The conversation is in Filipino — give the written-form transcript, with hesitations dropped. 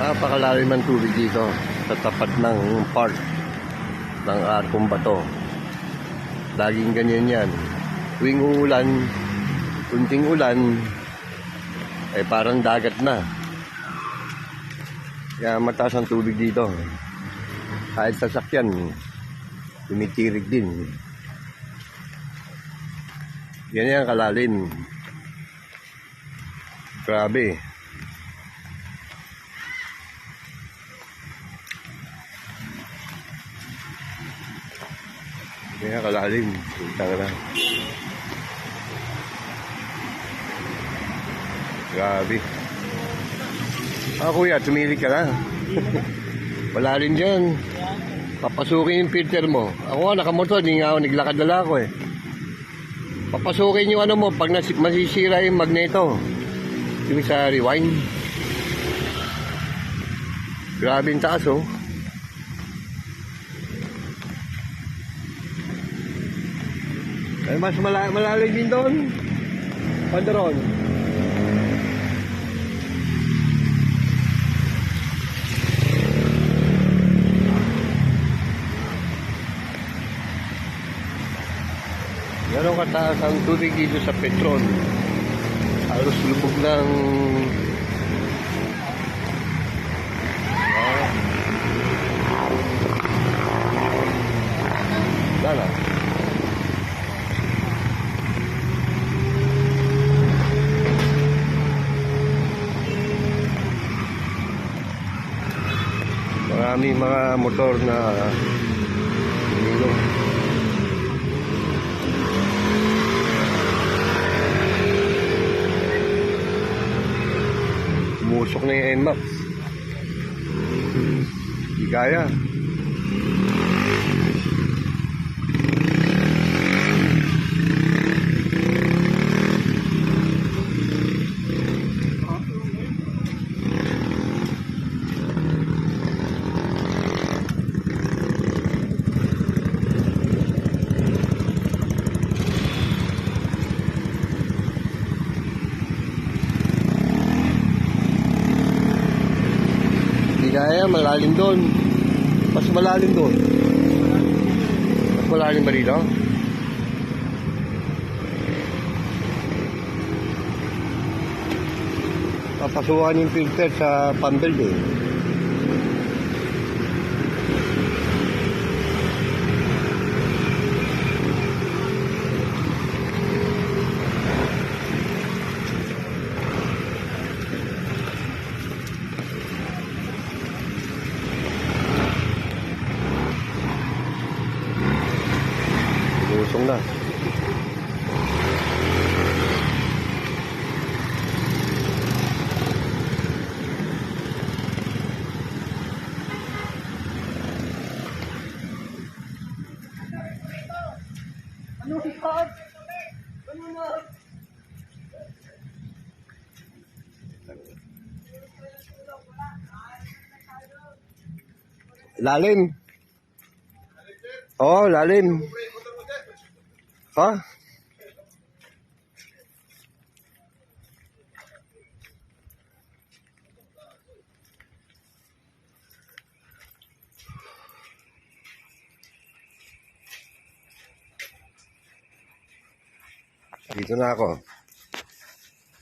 Napakalalim ng tubig dito sa tapat ng park ng Arcong Bato. Laging ganyan yan. Tuwing uulan, kunting ulan, ay parang dagat na. Kaya mataas ang tubig dito. Kahit sasakyan, tumitirig din. Yan yan kalalim. Grabe. Kaya kalalim. Tanga. Grabe. Kuya, tumili ka na. Wala rin dyan. Papasukin yung filter mo. Ako nga, nakamotor. Hindi nga ako, naglakad-dala ako eh. Papasukin yung ano mo pag masisira yung magneto. Yung sa rewind. Grabe yung taas oh. Ay, mas malalim din doon. Pandaron. Gano'ng kataas ang tubig dito sa Petron. Halos lubog ng dala. Maraming mga motor na umusok na yung NMAX. Di kaya. Kaya malalim doon. Mas malalim doon. Mas malalim ba dito? Papasukan yung filter sa pump-build eh. Usong na. Ano hikot? Ano na? Lalim. Oh, lalim. Ha? Dito na ako.